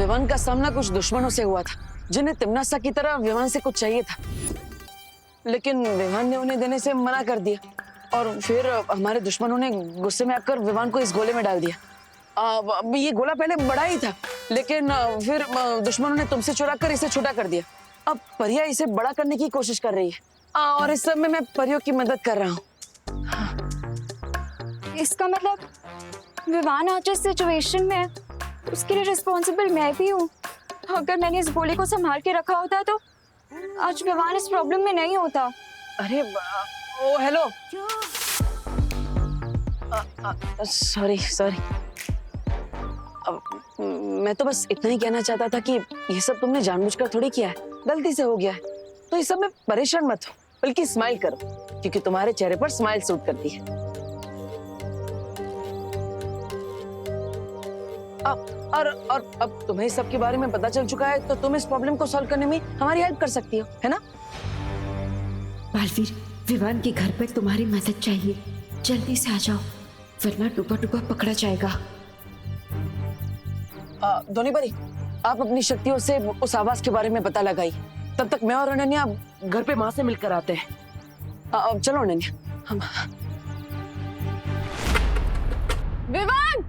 विवान का सामना कुछ दुश्मनों से हुआ था जिन्हें तिम्नासा की तरह विवान से कुछ चाहिए था, लेकिन विवान ने उन्हें देने से मना कर दिया और फिर हमारे दुश्मनों ने गुस्से में आकर विवान को इस गोले में डाल दिया। ये गोला पहले बड़ा ही था, लेकिन फिर दुश्मनों ने तुमसे चुरा कर इसे छोटा कर दिया। अब परिया इसे बड़ा करने की कोशिश कर रही है और इस समय मैं परियों की मदद कर रहा हूँ। इसका मतलब विवान आज इस सिचुएशन में है, उसके लिए रिस्पॉन्सिबल मैं भी हूँ। अगर मैंने इस गोले को संभाल के रखा होता तो आज विवान इस प्रॉब्लम में नहीं होता। अरे ओ हेलो, सॉरी सॉरी। मैं तो बस इतना ही कहना चाहता था कि ये सब तुमने जानबूझकर थोड़ी किया है, गलती से हो गया है। तो इस सब में परेशान मत हो, बल्कि स्माइल करो, क्योंकि तुम्हारे चेहरे पर स्माइल सूट करती है। और अब तुम्हें इस सब के बारे में पता चल चुका है, तो तुम इस प्रॉब्लम को सॉल्व करने में हमारी हेल्प कर सकती हो, है ना? बालवीर, विवान के घर पर तुम्हारी मदद चाहिए, जल्दी से आ जाओ, वरना डूबा डूबा पकड़ा जाएगा। धोनी भाई, आप अपनी शक्तियों से उस आवाज के बारे में पता लगाई। तब तक मैं और अनन्या घर पे माँ से मिलकर आते हैं। अब चलो अनन्या, हम। विवान,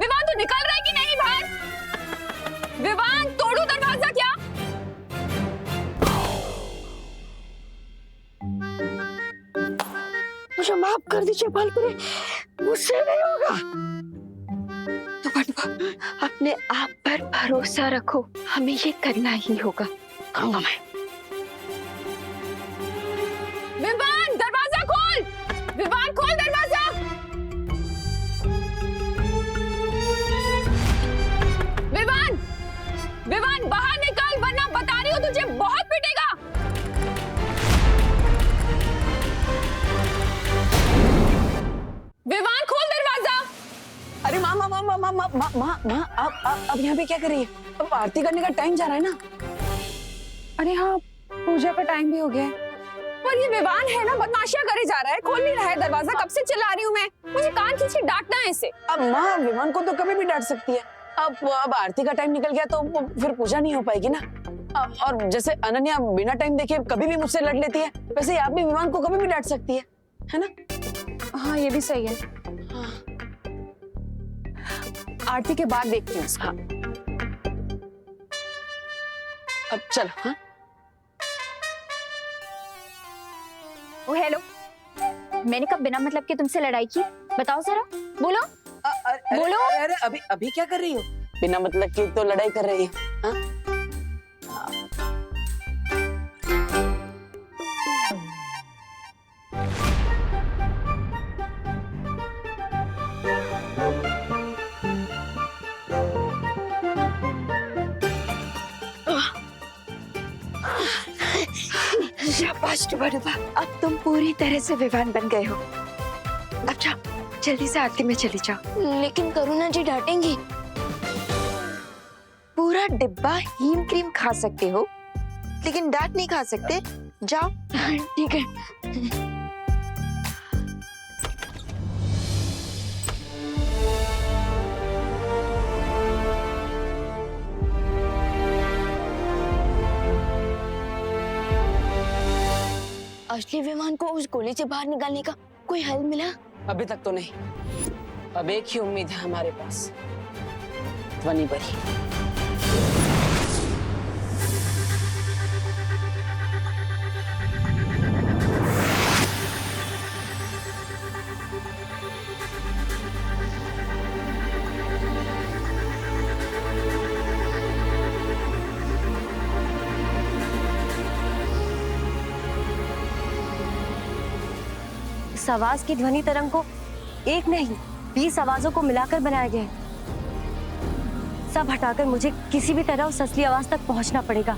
विवान तू निकल रहा है कि नहीं बाहर? विवान, तोड़ू दरवाजा क्या? मुझे माफ कर दीजिए बालकुरे, मुझसे नहीं होगा। अपने आप पर भरोसा रखो, हमें ये करना ही होगा। कहूंगा मैं। विवान, दरवाजा खोल! विवान, खोल दरवाजा! विवान, विवान बाहर निकल, वरना बता रही हूँ तुझे बहुत पिटेगा। विवान, खोल दरवाजा! अरे माँ माँ माँ माँ माँ माँ माँ माँ माँ, आप यहाँ पे क्या कर रही है? अब आरती करने का टाइम जा रहा है ना। अरे हाँ, पूजा का टाइम भी हो गया है। पर ये विवान है ना, बदमाशियां करे जा रहा है, खोल नहीं रहा है दरवाजा। कब से चिल्ला रही हूँ मैं, मुझे कान खींच के डांटना है इसे। अब माँ, विवान को तो कभी भी डांट सकती है। अब आरती का टाइम निकल गया तो फिर पूजा नहीं हो पाएगी ना। और जैसे अनन्या बिना टाइम देखे कभी भी मुझसे लड़ लेती है, वैसे ही आप भी विवान को कभी भी डांट सकती है ना? हाँ, ये भी सही है। हाँ। आरती के बाद देखती हूँ। हाँ। अब चलो। हाँ, ओ हेलो, मैंने कब बिना मतलब के तुमसे लड़ाई की? बताओ जरा, बोलो। बोलो। अरे अभी अभी क्या कर रही हो? बिना मतलब की तो लड़ाई कर रही हो। हाँ? शाबाश डूबा डूबा, अब तुम पूरी तरह से विवान बन गए हो। अब जाओ, जल्दी से आरती में चली जाओ। लेकिन करुणा जी डांटेंगी। पूरा डिब्बा हीम क्रीम खा सकते हो, लेकिन डांट नहीं खा सकते। जाओ। ठीक है। असली विमान को उस गोले से बाहर निकालने का कोई हल मिला? अभी तक तो नहीं। अब एक ही उम्मीद है हमारे पास, ध्वनि बरी। इस आवाज की ध्वनि तरंग को एक नहीं 20 आवाजों को मिलाकर बनाया गया है। सब हटाकर मुझे किसी भी तरह उस असली आवाज तक पहुंचना पड़ेगा।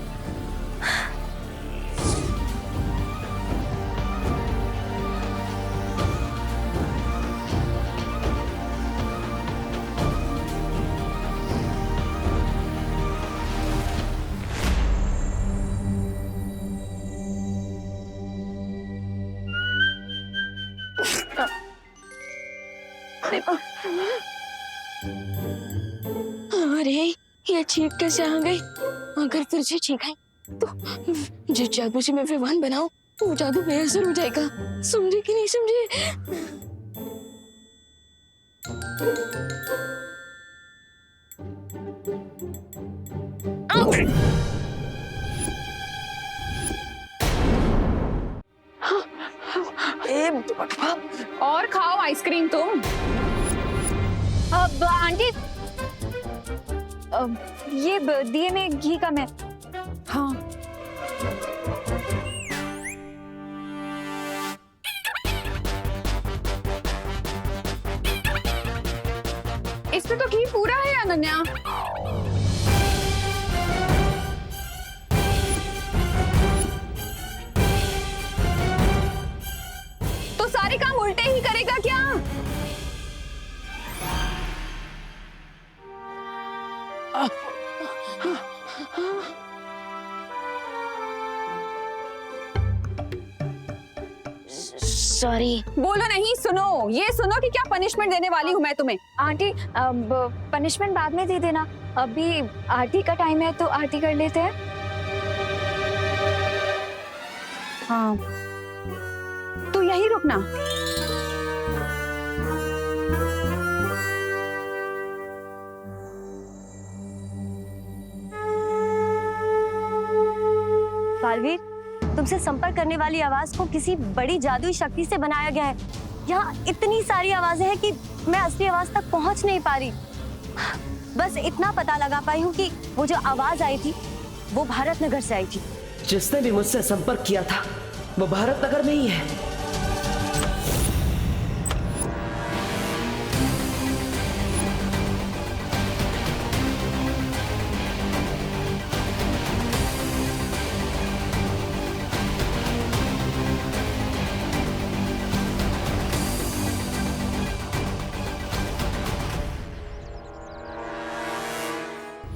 अरे, ये ये छींक कैसे आ गई? अगर फिर से छींक आई तो जिस जादू से मैं विवान बनाऊं वो जादू बेअसर हो जाएगा। समझे कि नहीं समझे? और खाओ आइसक्रीम तुम। अब आंटी ये दिए में घी कम है। हाँ इसमें तो घी पूरा है अनन्या। तो सारे काम उल्टे ही करेगा क्या? सॉरी। बोलो नहीं, सुनो। ये सुनो कि क्या पनिशमेंट देने वाली हूँ मैं तुम्हें। आंटी अब पनिशमेंट बाद में दे देना, अभी आरती का टाइम है तो आरती कर लेते हैं। हाँ तो यही रुकना। बालवीर, तुमसे संपर्क करने वाली आवाज को किसी बड़ी जादुई शक्ति से बनाया गया है। यहाँ इतनी सारी आवाजें हैं कि मैं असली आवाज तक पहुंच नहीं पा रही। बस इतना पता लगा पाई हूँ कि वो जो आवाज आई थी वो भारत नगर से आई थी। जिसने भी मुझसे संपर्क किया था वो भारत नगर में ही है।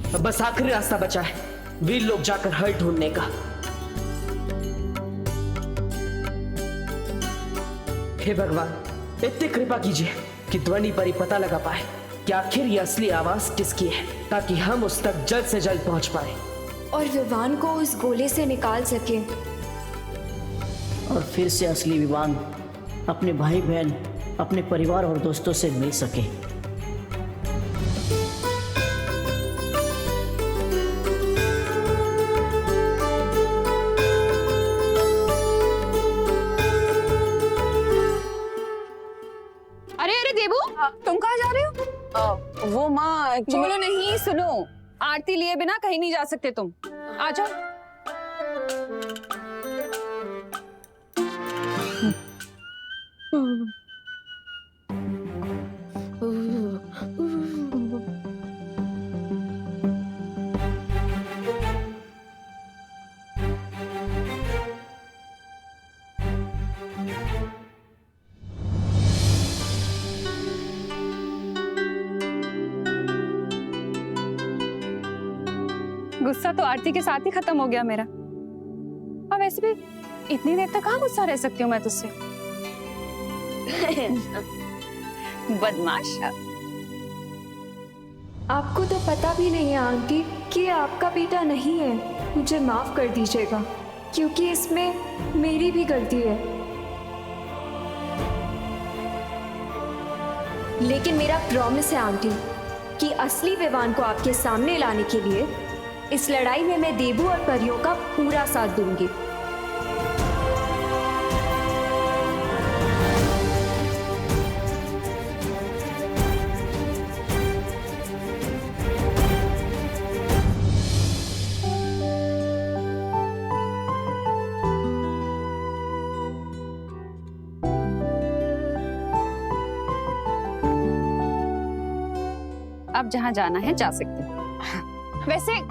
अब बस आखिरी रास्ता बचा है, वीर लोग जाकर हल ढूंढने का। हे भगवान, इतनी कृपा कीजिए कि ध्वनि पर ही पता लगा पाए कि आखिर ये असली आवाज किसकी है, ताकि हम उस तक जल्द से जल्द पहुंच पाए और विवान को उस गोले से निकाल सके। और फिर से असली विवान अपने भाई बहन, अपने परिवार और दोस्तों से मिल सके। अरे अरे देबू, तुम कहाँ जा रहे हो? वो माँ बोलो नहीं, सुनो। आरती लिए बिना कहीं नहीं जा सकते तुम। आ जाओ। गुस्सा तो आरती के साथ ही खत्म हो गया मेरा। अब वैसे भी इतनी देर तक कहाँ गुस्सा रह सकती हूँ मैं तुझसे। बदमाश। आपको तो पता भी नहीं है आंटी कि ये आपका बेटा नहीं है। मुझे माफ कर दीजिएगा क्योंकि इसमें मेरी भी गलती है। लेकिन मेरा प्रॉमिस है आंटी कि असली विवान को आपके सामने लाने के लिए इस लड़ाई में मैं देबू और परियों का पूरा साथ दूंगी। अब जहाँ जाना है जा सकते हो। वैसे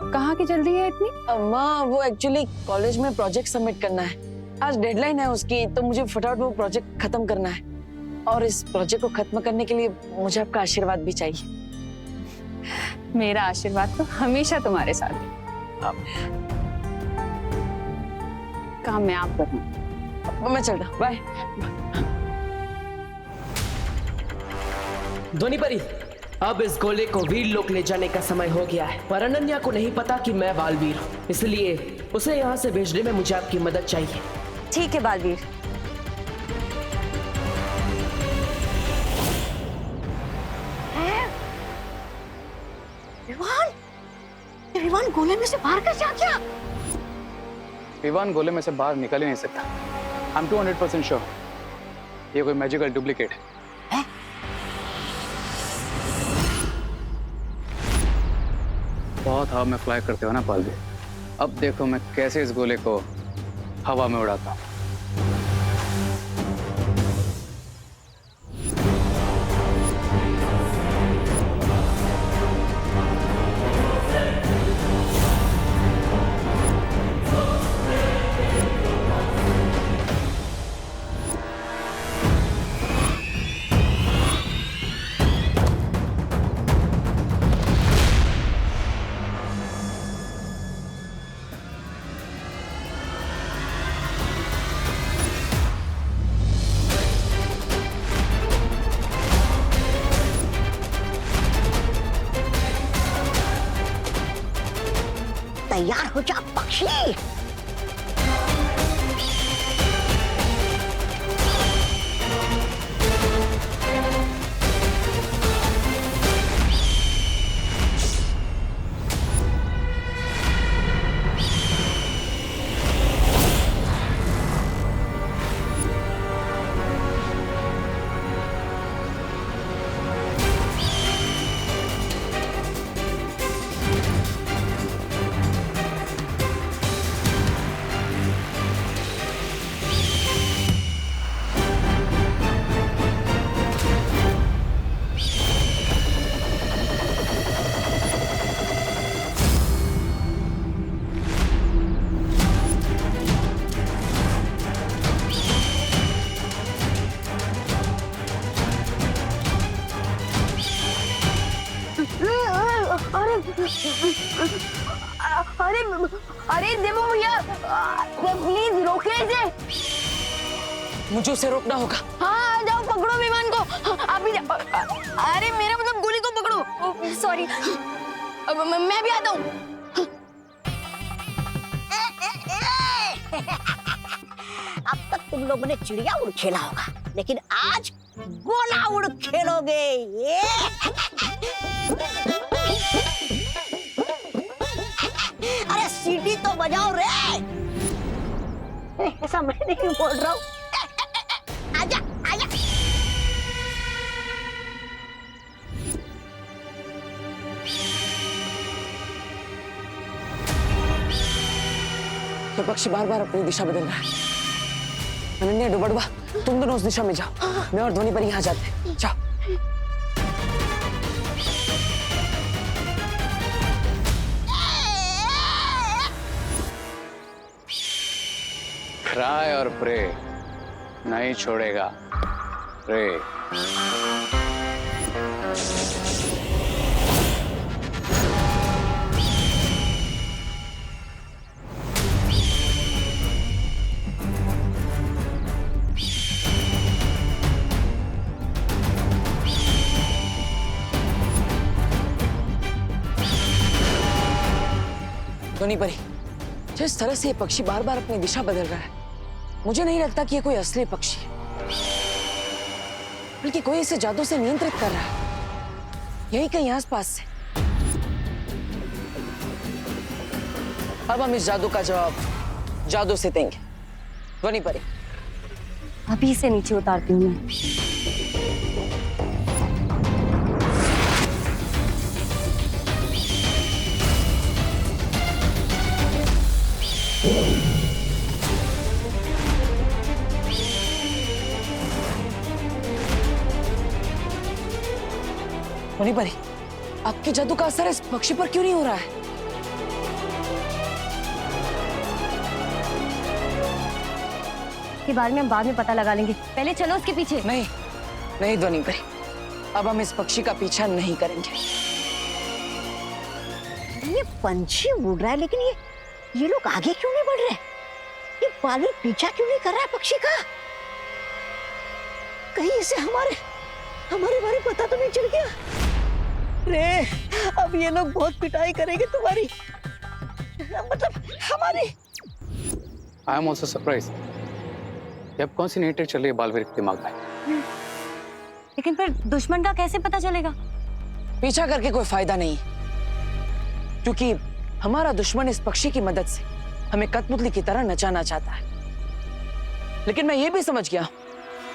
कहाँ की जल्दी है इतनी? माँ वो एक्चुअली कॉलेज में प्रोजेक्ट सबमिट करना है, आज डेडलाइन है उसकी, तो मुझे फटाफट वो प्रोजेक्ट खत्म करना है। और इस प्रोजेक्ट को खत्म करने के लिए मुझे आपका आशीर्वाद भी चाहिए। मेरा आशीर्वाद तो हमेशा तुम्हारे साथ है। काम मैं आप करूँ। मैं चल रहा, बाय। ध्वनि परी, अब इस गोले को वीर लोक ले जाने का समय हो गया है, पर अनन्या को नहीं पता कि मैं बालवीर हूँ, इसलिए उसे यहाँ से भेजने में मुझे आपकी मदद चाहिए। ठीक है बालवीर। विवान गोले में से बाहर कैसे आ गया? विवान गोले में से बाहर निकल ही नहीं सकता। I'm 200% श्योर ये कोई मैजिकल डुप्लीकेट है। बहुत हवा में फ्लाई करते हो ना पालवी, अब देखो मैं कैसे इस गोले को हवा में उड़ाता हूँ। तैयार हो जा पक्षी। अरे अरे देवो भैया प्लीज रोके इसे। मुझे उसे रोकना होगा। हाँ जाओ पकड़ो विमान को। आप भी अरे मेरा मतलब गोली को पकड़ो। सॉरी, मैं भी आता हूँ। अब तक तुम लोगों ने चिड़िया उड़ खेला होगा, लेकिन आज गोला उड़ खेलोगे। अरे सीटी तो बजाओ रे। ऐसा मैं नहीं बोल रहा हूँ। आजा आजा। तो पक्षी बार बार अपनी दिशा बदल रहा है। अनन्या डुबड़वा, तुम दोनों उस दिशा में जाओ, मैं और ध्वनि पर यहाँ जाते हैं। जाओ। ट्राई और प्रे नहीं छोड़ेगा। प्रे ध्वनि परी, जिस तरह से ये पक्षी बार बार अपनी दिशा बदल रहा है, मुझे नहीं लगता कि ये कोई असली पक्षी है, बल्कि कोई इसे जादू से नियंत्रित कर रहा है, यही कहीं आसपास से। अब हम इस जादू का जवाब जादू से देंगे। ध्वनि परी, अभी से नीचे उतारती हूँ मैं। ध्वनि परी, आपके जादू का असर इस पक्षी पर क्यों नहीं हो रहा है? के बारे में हम बाद में पता लगा लेंगे, पहले चलो उसके पीछे। नहीं नहीं ध्वनि परी, अब हम इस पक्षी का पीछा नहीं करेंगे। ये पंछी उड़ रहा है, लेकिन ये लोग आगे क्यों नहीं बढ़ रहे? ये बालू पीछा क्यों नहीं कर रहा है पक्षी का? कहीं इसे हमारे बारे में पता तो नहीं चल गया? रे अब ये लोग बहुत पिटाई करेंगे तुम्हारी, मतलब हमारी। I am also surprise. अब कौन सी नेटेड चल रही है बालवीर के दिमाग में? लेकिन फिर दुश्मन का कैसे पता चलेगा? पीछा करके कोई फायदा नहीं, क्योंकि हमारा दुश्मन इस पक्षी की मदद से हमें कठपुतली की तरह नचाना चाहता है। लेकिन मैं ये भी समझ गया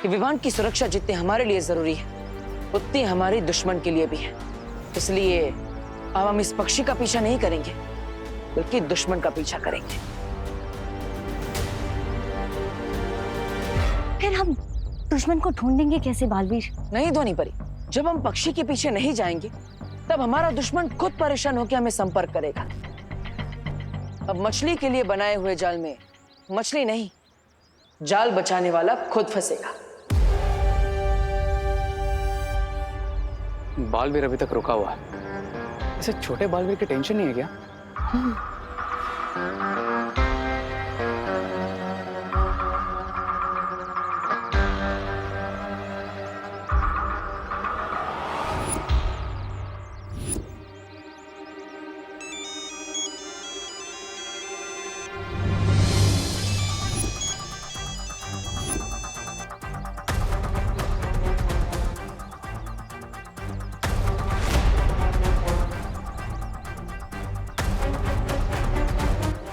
कि विवान की सुरक्षा जितनी हमारे लिए जरूरी है उतनी हमारे दुश्मन के लिए भी है। इसलिए अब हम इस पक्षी का पीछा नहीं करेंगे बल्कि दुश्मन का पीछा करेंगे। फिर हम दुश्मन को ढूंढेंगे कैसे बालवीर? नहीं ध्वनि परी, जब हम पक्षी के पीछे नहीं जाएंगे तब हमारा दुश्मन खुद परेशान होकर हमें संपर्क करेगा। अब मछली के लिए बनाए हुए जाल में मछली नहीं, जाल बचाने वाला खुद फंसेगा। बालवीर अभी तक रुका हुआ है। इसे छोटे बालवीर की टेंशन नहीं है क्या?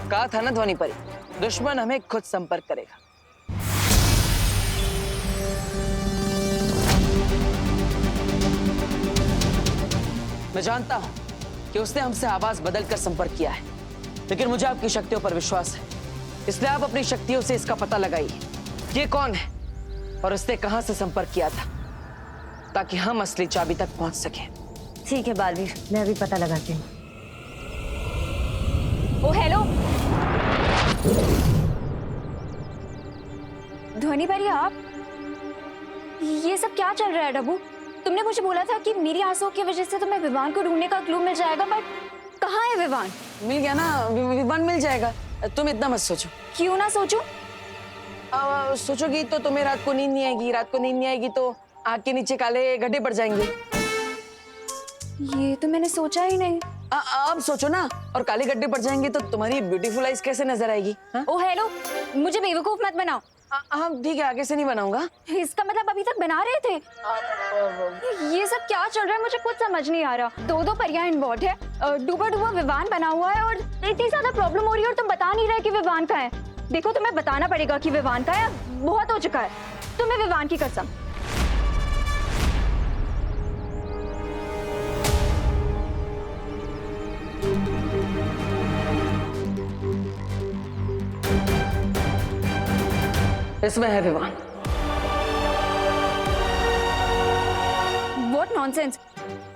कहा था ना ध्वनि परी, दुश्मन हमें खुद संपर्क करेगा। मैं जानता हूं कि उसने हमसे आवाज बदलकर संपर्क किया है, लेकिन मुझे आपकी शक्तियों पर विश्वास है, इसलिए आप अपनी शक्तियों से इसका पता लगाइए ये कौन है और उसने कहां से संपर्क किया था, ताकि हम असली चाबी तक पहुंच सके। ठीक है बालवीर, मैं अभी पता लगाती हूँ। ओ हेलो ध्वनि परी, आप ये सब क्या चल रहा है? डब्बू, तुमने मुझे बोला था कि मेरी आंसुओं की वजह से तुम्हें विवान को ढूंढने का क्लू मिल जाएगा, बट कहाँ है विवान? मिल गया ना, विवान मिल जाएगा, तुम इतना मत सोचो। क्यों ना सोचूं? सोचोगी तो तुम्हें रात को नींद नहीं आएगी, रात को नींद नहीं आएगी तो आग के नीचे काले गड्ढे पड़ जाएंगे। ये तो मैंने सोचा ही नहीं। अब सोचो ना, और काले गड्ढे पड़ जाएंगे तो तुम्हारी ब्यूटीफुल आइज कैसे नजर आएगी? ओ हेलो, मुझे बेवकूफ मत बनाओ। हाँ ठीक है, आगे से नहीं बनाऊंगा। इसका मतलब अभी तक बना रहे थे? ये सब क्या चल रहा है, मुझे कुछ समझ नहीं आ रहा। दो परियां इन्वॉल्व है, डूबा डूबा विवान बना हुआ है और इतनी ज्यादा प्रॉब्लम हो रही है और तुम बता नहीं रहे कि विवान का है। देखो, तुम्हें बताना पड़ेगा कि विवान का है, बहुत हो चुका है। तुम्हें विवान की कसम। इसमें है विवान। What nonsense!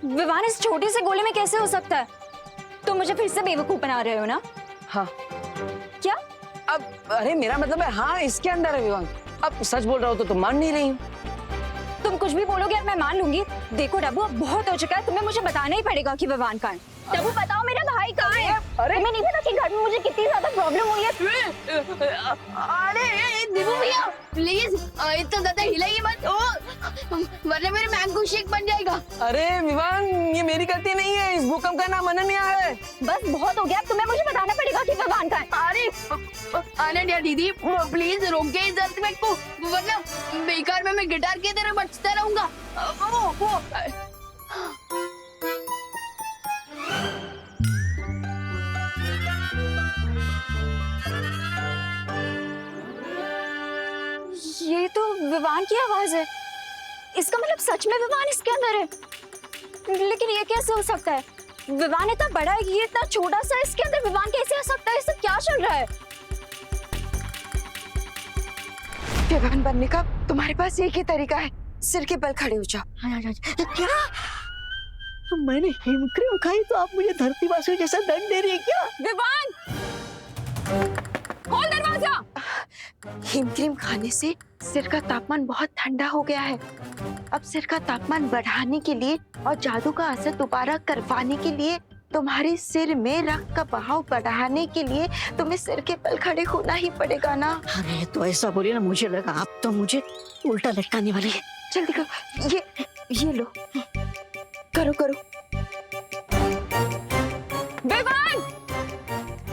विवान इस छोटे से गोले में कैसे हो सकता है? तुम मुझे फिर से बेवकूफ बना रहे हो ना? हाँ। क्या? अब अरे मेरा मतलब है हाँ, इसके अंदर है विवान। अब सच बोल रहा हो तो तुम मान नहीं रही हो। तुम कुछ भी बोलोगे और मैं मान लूंगी। देखो डब्बू, अब बहुत हो चुका है, तुम्हें मुझे बताना ही पड़ेगा कि विवान कहाँ है। डब्बू बताओ, मेरा भाई कहाँ है? अरे तुम्हें नहीं पता कि घर में मुझे कितनी ज्यादा प्रॉब्लम हुई है? अरे दीपू भैया प्लीज इतना ज्यादा हिलाइए मत, वरना मेरे मैंगो शेक बन जाएगा। अरे विवान, ये मेरी गलती नहीं है, इस भूकंप का नाम अनन्या है। बस बहुत हो गया, अब तुम्हें मुझे बताना पड़ेगा कि विवान कहाँ है। अरे अनन्या दीदी प्लीज रोके इस अर्थक्वेक को, वरना बेकार में मैं गिटार की तरह बजता रहूंगा। ये तो विवान की आवाज है। इसका मतलब सच में विवान इसके अंदर है। लेकिन ये कैसे हो सकता है? विवान इतना बड़ा है, ये इतना छोटा सा, इसके अंदर विवान कैसे आ सकता है? ये सब क्या चल रहा है? विवान बनने का तुम्हारे पास एक ही तरीका है, सिर के बल खड़े हो जाओ। क्या? मैंने हिमक्रीम खाई तो आप मुझे धरती वासियों जैसा दंड दे रही है क्या? विवान, खोल दरवाजा। हिमक्रीम खाने से सिर का तापमान बहुत ठंडा हो गया है। अब सिर का तापमान बढ़ाने के लिए और जादू का असर दोबारा करवाने के लिए, तुम्हारे सिर में रक्त का बहाव बढ़ाने के लिए तुम्हें सिर के बल खड़े होना ही पड़ेगा ना। अरे तो ऐसा बोलिए ना, मुझे लगा आप तो मुझे उल्टा लटकाने वाली है। जल्दी करो, ये लो, करो करो।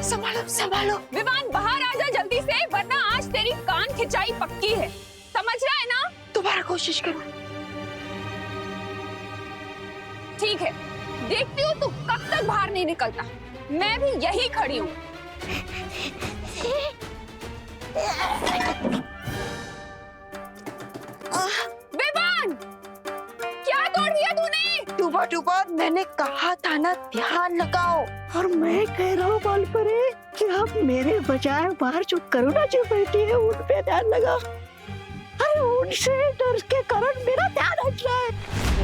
संभालो संभालो। विवान बाहर आ जा जल्दी से, वरना आज तेरी कान खिंचाई पक्की है, समझ रहा है ना? दोबारा कोशिश करो। ठीक है, देखती हूँ तू कब तक बाहर नहीं निकलता। मैं भी यही खड़ी हूँ। विवान, क्या तोड़ दिया तूने? डूबा डूबा, मैंने कहा था ना ध्यान लगाओ। और मैं कह रहा हूँ बालपरे कि आप मेरे बजाय बाहर जो करुणा जी बैठी है उन पे ध्यान लगा। अरे उनसे डर के कारण मेरा ध्यान हट रहा है।